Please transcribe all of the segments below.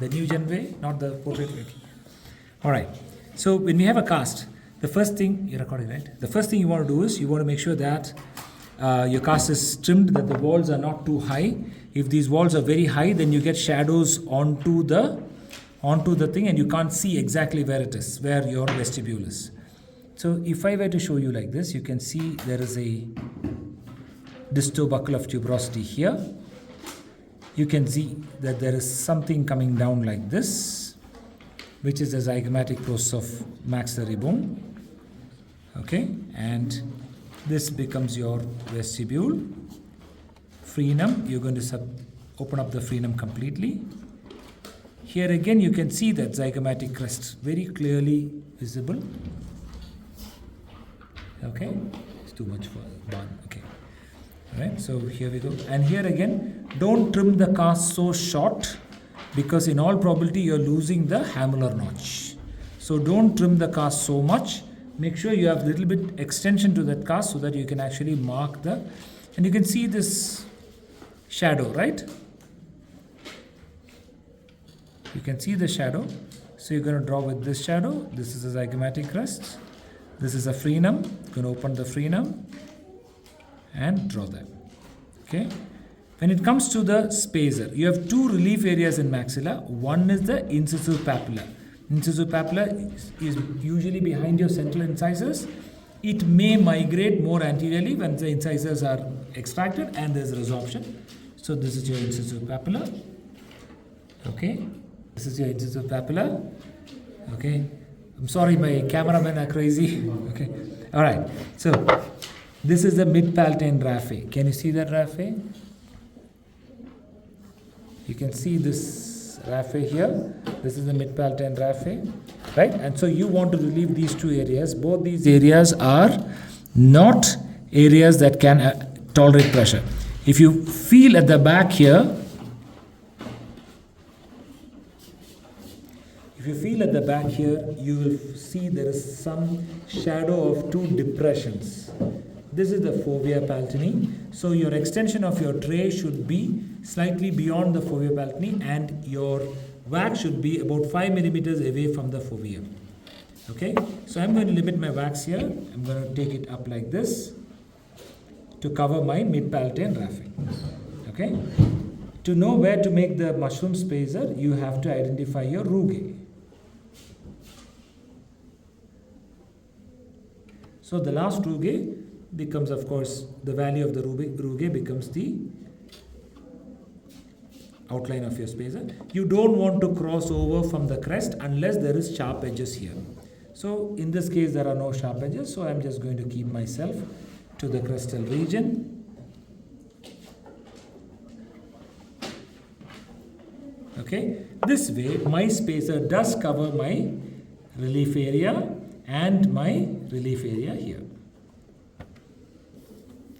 the new gen way, not the portrait way. All right. So when we have a cast, the first thing, you're recording, right? The first thing you want to do is you want to make sure that your cast is trimmed, that the walls are not too high. If these walls are very high, then you get shadows onto the thing and you can't see exactly where it is, where your vestibule is. So if I were to show you like this, you can see there is a disto buckle of tuberosity here. You can see that there is something coming down like this, which is a zygomatic process of maxillary bone. Okay, and this becomes your vestibule. Frenum, you're going to open up the frenum completely. Here again, you can see that zygomatic crest very clearly visible. Okay, it's too much for one. Okay, all right. So here we go. And here again, don't trim the cast so short, because in all probability you're losing the hamular notch. So don't trim the cast so much. Make sure you have a little bit extension to that cast so that you can actually mark the, and you can see this shadow, right? You can see the shadow. So you're going to draw with this shadow. This is a zygomatic crest. This is a frenum. You're going to open the frenum and draw that. Okay. When it comes to the spacer, you have two relief areas in maxilla. One is the incisive papilla. Incisive papilla is usually behind your central incisors. It may migrate more anteriorly when the incisors are extracted and there's resorption. So this is your incisive papilla. Okay. This is your incisive papilla. Okay. I'm sorry, my cameramen are crazy. Okay. All right. So this is the mid-palatine raphe. Can you see that raphe? You can see this raphe here. This is the mid-palatine raphe, right? And so you want to relieve these two areas. Both these areas are not areas that can tolerate pressure. If you feel at the back here, you will see there is some shadow of two depressions. This is the fovea palatini. So your extension of your tray should be slightly beyond the fovea palatini, and your wax should be about 5 millimeters away from the fovea. Okay, so I'm going to limit my wax here. I'm going to take it up like this to cover my mid-palatine raphe. Okay, to know where to make the mushroom spacer, you have to identify your rugae. So the last rugae becomes, of course, the value of the rugae becomes the outline of your spacer. You don't want to cross over from the crest unless there is sharp edges here. So in this case, there are no sharp edges, so I'm just going to keep myself to the crestal region. Okay, this way my spacer does cover my relief area and my relief area here.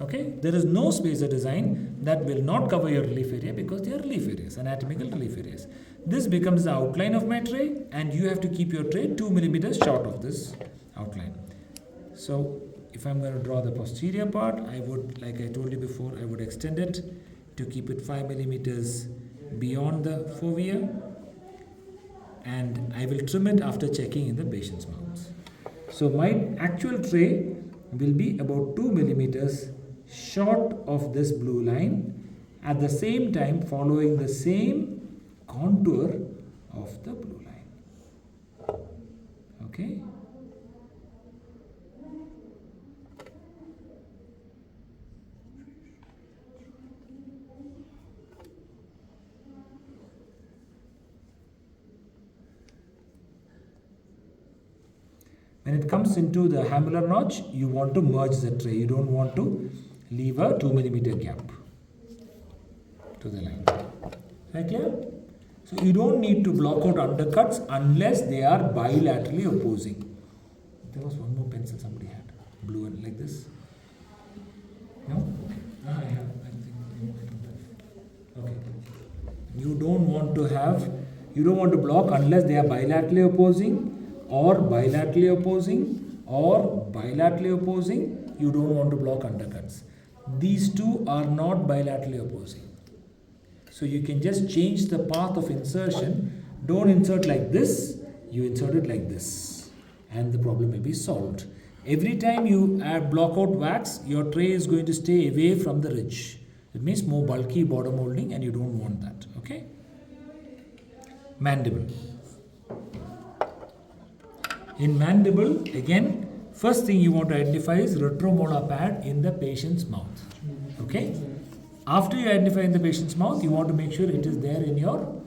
Okay, there is no spacer design that will not cover your relief area because they are relief areas, anatomical relief areas. This becomes the outline of my tray, and you have to keep your tray 2 millimeters short of this outline. So if I'm going to draw the posterior part, I would, like I told you before, I would extend it to keep it 5 millimeters beyond the fovea, and I will trim it after checking in the patient's mouth. So my actual tray will be about 2 millimeters short of this blue line, at the same time following the same contour of the blue line. Okay. When it comes into the hamular notch, you want to merge the tray. You don't want to leave a 2 millimeter gap to the line. Right, clear? So you don't need to block out undercuts unless they are bilaterally opposing. There was one more pencil somebody had, blue and like this. No? Okay. I have. I think. Okay. You don't want to block unless they are bilaterally opposing, or bilaterally opposing, or bilaterally opposing. You don't want to block undercuts. These two are not bilaterally opposing. So you can just change the path of insertion Don't insert like this, you insert it like this, and the problem will be solved. Every time you add block out wax, your tray is going to stay away from the ridge. It means more bulky border molding, and you don't want that. Okay. Mandible. In mandible, again, first thing you want to identify is retromolar pad in the patient's mouth. Okay. After you identify in the patient's mouth, you want to make sure it is there in your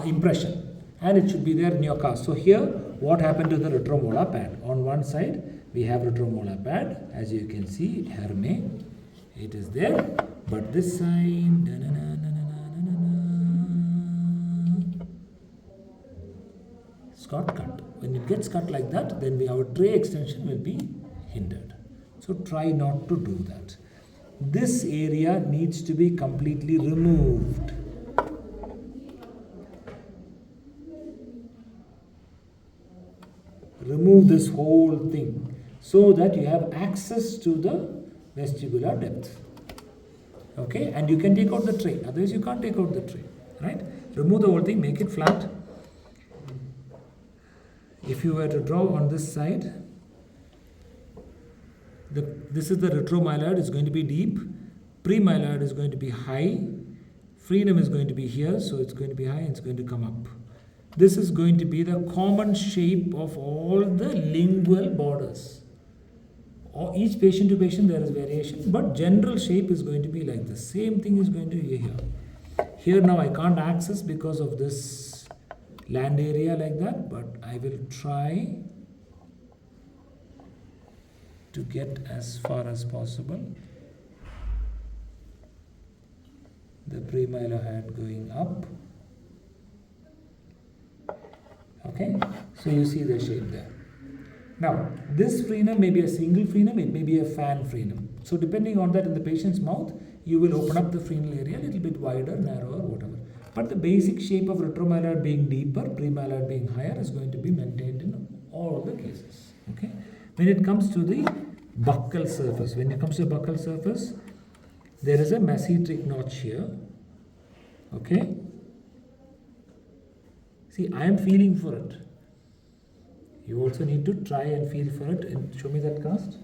impression, and it should be there in your cast. So here, what happened to the retromolar pad? On one side, we have retromolar pad, as you can see, Herme, it is there, but this side, it's got cut. When it gets cut like that, then our tray extension will be hindered. So try not to do that. This area needs to be completely removed. Remove this whole thing so that you have access to the vestibular depth. Okay, and you can take out the tray, otherwise you can't take out the tray, right? Remove the whole thing, make it flat. If you were to draw on this side, this is the retromyloid, is going to be deep, premyloid is going to be high, frenum is going to be here, so it's going to be high and it's going to come up. This is going to be the common shape of all the lingual borders. Or each patient to patient there is variation, but general shape is going to be like this. Same thing is going to be here. Here now I can't access because of this land area like that, but I will try to get as far as possible. The premylar head going up. Okay, so you see the shape there. Now, this frenum may be a single frenum, it may be a fan frenum. So depending on that in the patient's mouth, you will open up the frenal area a little bit wider, narrower, whatever. But the basic shape of retromyloid being deeper, premyloid being higher is going to be maintained in all the cases. Okay. When it comes to the buccal surface, there is a mesentric notch here. Okay. See, I am feeling for it. You also need to try and feel for it. And show me that cast.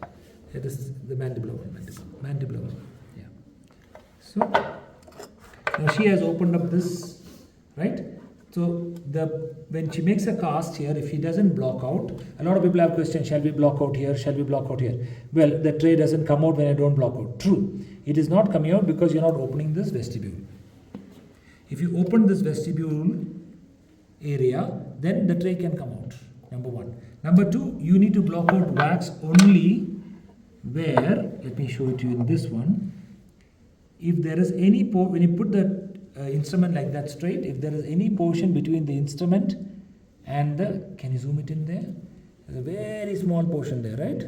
It is the mandibular one. Mandibular one. Yeah. So now she has opened up this, right? So when she makes a cast here, if he doesn't block out, a lot of people have questions: shall we block out here? Shall we block out here? Well, the tray doesn't come out when I don't block out. True, it is not coming out because you're not opening this vestibule. If you open this vestibule area, then the tray can come out. Number one. Number two, you need to block out wax only where, let me show it to you in this one. If there is any, when you put the instrument like that straight, if there is any portion between the instrument and the, can you zoom it in there? There's a very small portion there, right?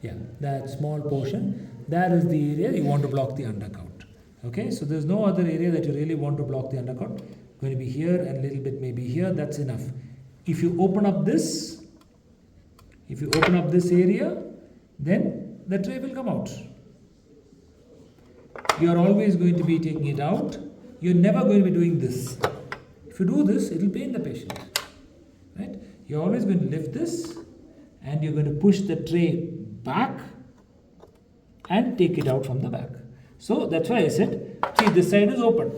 Yeah, that small portion, that is the area you want to block the undercut. Okay, so there's no other area that you really want to block the undercut. Going to be here and a little bit maybe here, that's enough. If you open up this, area, then the tray will come out. You are always going to be taking it out. You're never going to be doing this. If you do this, it will pain the patient. Right? You're always going to lift this and you're going to push the tray back and take it out from the back. So that's why I said, see, this side is open.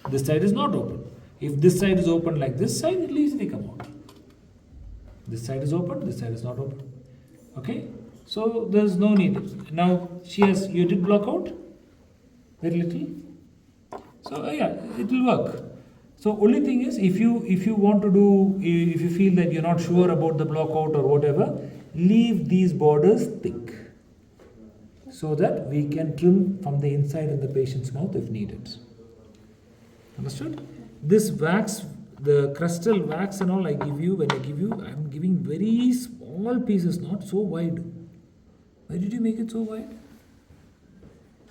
This side is not open. If this side is open like this side, it will easily come out. This side is open, this side is not open. Okay? So there's no need. Now you did block out very little. So yeah, it will work. So only thing is, if you want to do, if you feel that you're not sure about the block out or whatever, leave these borders thick so that we can trim from the inside of the patient's mouth if needed. Understood? This wax, the crustal wax and all when I give you, I'm giving very small pieces, not so wide. Why did you make it so wide?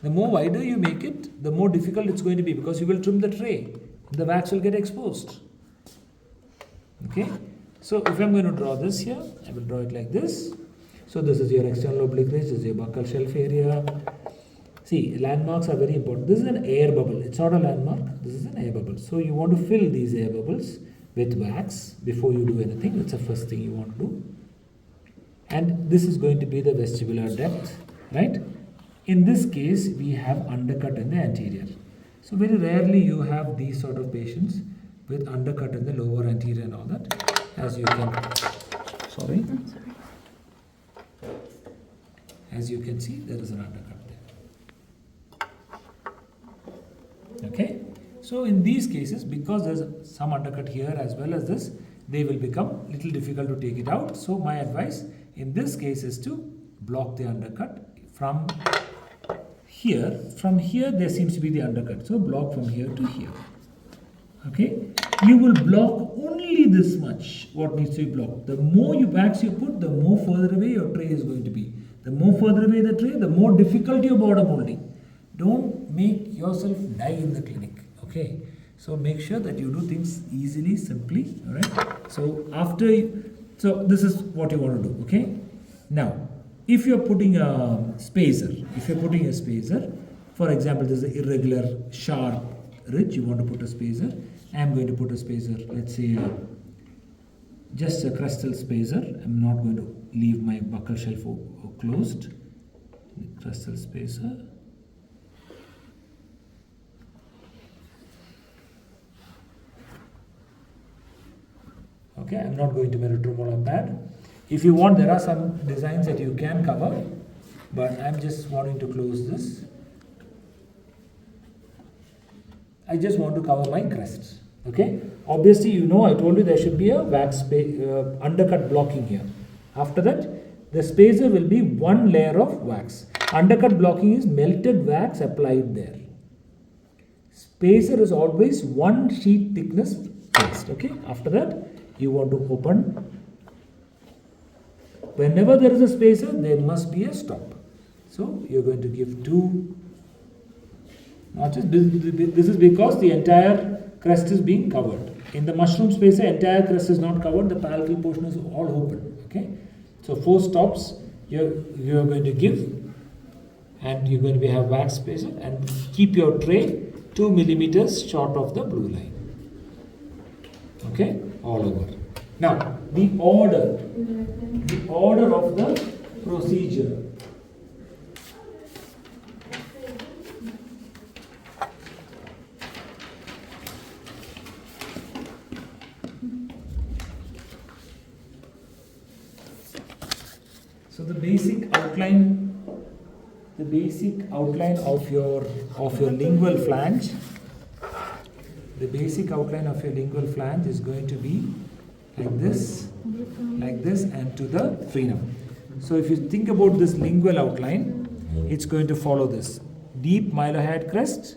The more wider you make it, the more difficult it's going to be because you will trim the tray. The wax will get exposed. Okay? So if I'm going to draw this here, I will draw it like this. So this is your external oblique ridge, this is your buccal shelf area. See, landmarks are very important. This is an air bubble. It's not a landmark. This is an air bubble. So you want to fill these air bubbles with wax before you do anything. That's the first thing you want to do. And this is going to be the vestibular depth, right? In this case, we have undercut in the anterior. So very rarely you have these sort of patients with undercut in the lower anterior and all that. As you can, sorry. As you can see, there is an undercut there. Okay. So in these cases, because there's some undercut here as well as this, they will become little difficult to take it out. So my advice in this case is to block the undercut from here. From here there seems to be the undercut. So block from here to here. Okay. You will block only this much what needs to be blocked. The more wax you put, the more further away your tray is going to be. The more further away the tray, the more difficult your border molding. Don't make yourself die in the clinic. Okay. So make sure that you do things easily, simply. Alright. So so this is what you want to do. Okay. Now, if you're putting a spacer, for example, this is an irregular sharp ridge, you want to put a spacer. I'm going to put a spacer, let's say just a crestal spacer. I'm not going to leave my buccal shelf closed. Crestal spacer. Okay, I'm not going to my retromolar pad. If you want, there are some designs that you can cover, but I'm just wanting to close this. I just want to cover my crest. Okay, obviously, you know, I told you there should be a wax undercut blocking here. After that, the spacer will be one layer of wax. Undercut blocking is melted wax applied there. Spacer is always one sheet thickness paste. Okay, after that, you want to open. Whenever there is a spacer, there must be a stop. So you're going to give two notches. This is because the entire crest is being covered. In the mushroom spacer, entire crest is not covered. The palatal portion is all open. Okay. So 4 stops you're going to give, and you're going to have wax spacer, and keep your tray 2 millimeters short of the blue line. Okay, all over. Now the order of the procedure. So the basic outline of your lingual flange. The basic outline of your lingual flange is going to be like this, and to the frenum. So if you think about this lingual outline, it's going to follow this deep mylohyoid crest,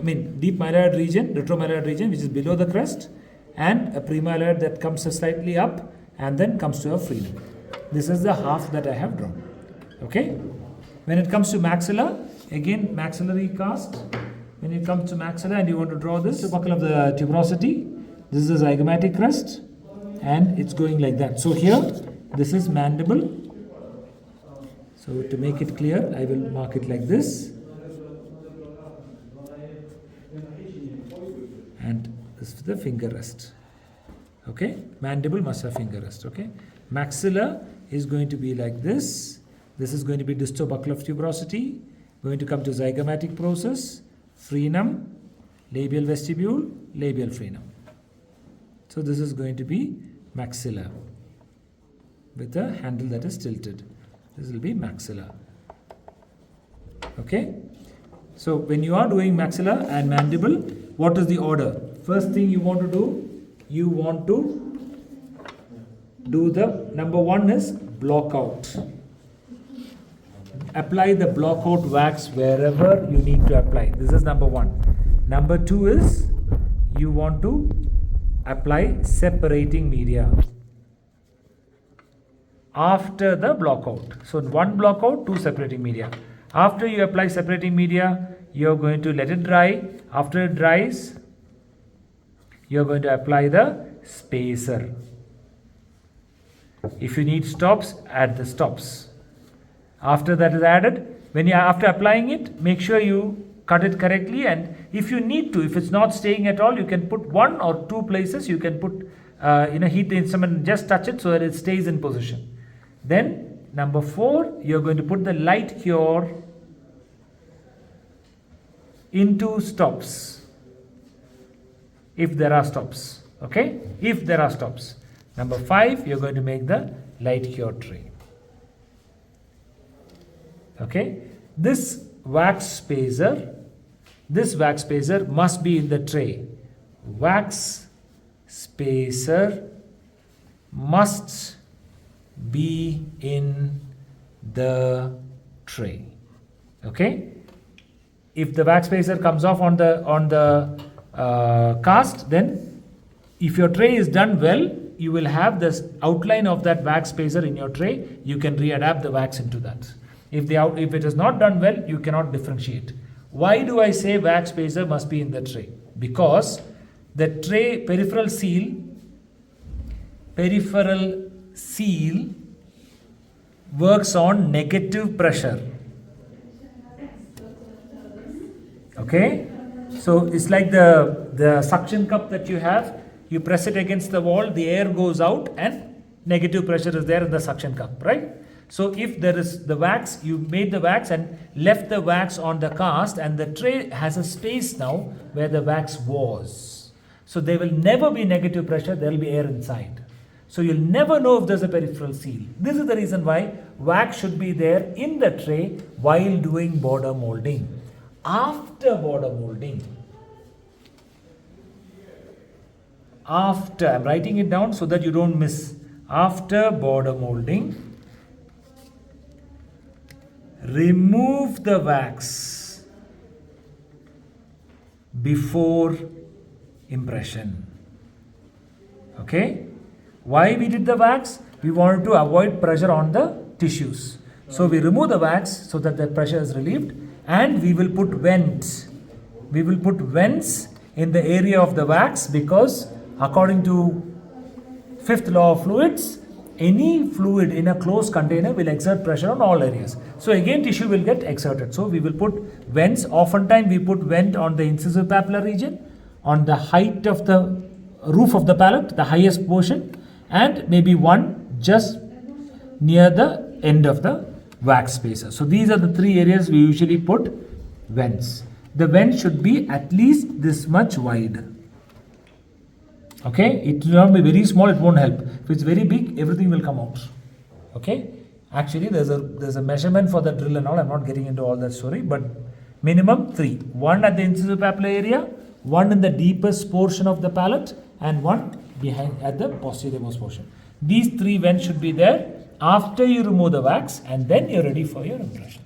deep mylohyoid region, retromylohyoid region, which is below the crest, and a premylohyoid that comes slightly up and then comes to a frenum. This is the half that I have drawn. Okay. When it comes to maxilla, again maxillary cast. When it comes to maxilla and you want to draw this, the buccal of the tuberosity, this is the zygomatic crest, and it's going like that. So here, this is mandible. So to make it clear, I will mark it like this. And this is the finger rest. Okay, mandible must have finger rest. Okay, maxilla is going to be like this. This is going to be distobuccal of tuberosity, going to come to zygomatic process, frenum, labial vestibule, labial frenum. So this is going to be maxilla with a handle that is tilted. This will be maxilla. Okay. So when you are doing maxilla and mandible, what is the order? First thing you want to do, you want to do the number 1 is block out. Apply the block out wax wherever you need to apply. This is number 1. Number 2 is you want to apply separating media after the block out. So 1 block out, 2 separating media. After you apply separating media, you are going to let it dry. After it dries, you are going to apply the spacer. If you need stops, add the stops. After that is added, after applying it, make sure you cut it correctly, and if you need to, if it's not staying at all, you can put 1 or 2 places, you can put heat the instrument and just touch it so that it stays in position. Then number 4, you're going to put the light cure into stops, if there are stops. Okay, if there are stops. Number 5, you're going to make the light cure tray. Okay, this wax spacer must be in the tray. Wax spacer must be in the tray. Okay, if the wax spacer comes off on the cast, then if your tray is done well, you will have this outline of that wax spacer in your tray. You can readapt the wax into that. If it is not done well, you cannot differentiate. Why do I say wax spacer must be in the tray? Because the tray peripheral seal works on negative pressure. Okay, so it's like the suction cup that you have. You press it against the wall, the air goes out, and negative pressure is there in the suction cup, right? So if there is the wax, you made the wax and left the wax on the cast, and the tray has a space now where the wax was. So there will never be negative pressure, there will be air inside. So you'll never know if there's a peripheral seal. This is the reason why wax should be there in the tray while doing border molding. After border molding, I'm writing it down so that you don't miss. After border molding, remove the wax before impression. Okay, why we did the wax? We wanted to avoid pressure on the tissues, so we remove the wax so that the pressure is relieved, and we will put vents in the area of the wax, because according to 5th law of fluids, any fluid in a closed container will exert pressure on all areas. So again, tissue will get exerted. So we will put vents. Oftentimes we put vent on the incisive papilla region, on the height of the roof of the palate, the highest portion, and maybe one just near the end of the wax spacer. So these are the 3 areas we usually put vents. The vent should be at least this much wide. Okay, it will not be very small, it won't help. If it's very big, everything will come out. Okay, actually there's a measurement for the drill and all. I'm not getting into all that story, but minimum 3. 1 at the incisive papilla area, 1 in the deepest portion of the palate, and 1 behind at the posterior most portion. These 3 vents should be there after you remove the wax, and then you're ready for your impression.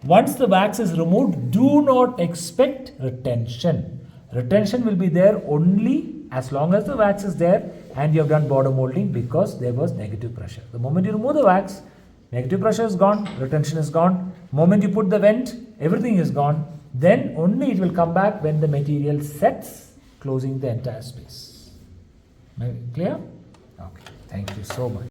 Once the wax is removed, do not expect retention. Retention will be there only as long as the wax is there and you have done border molding, because there was negative pressure. The moment you remove the wax, negative pressure is gone, retention is gone. Moment you put the vent, everything is gone. Then only it will come back when the material sets, closing the entire space. Clear? Okay, thank you so much.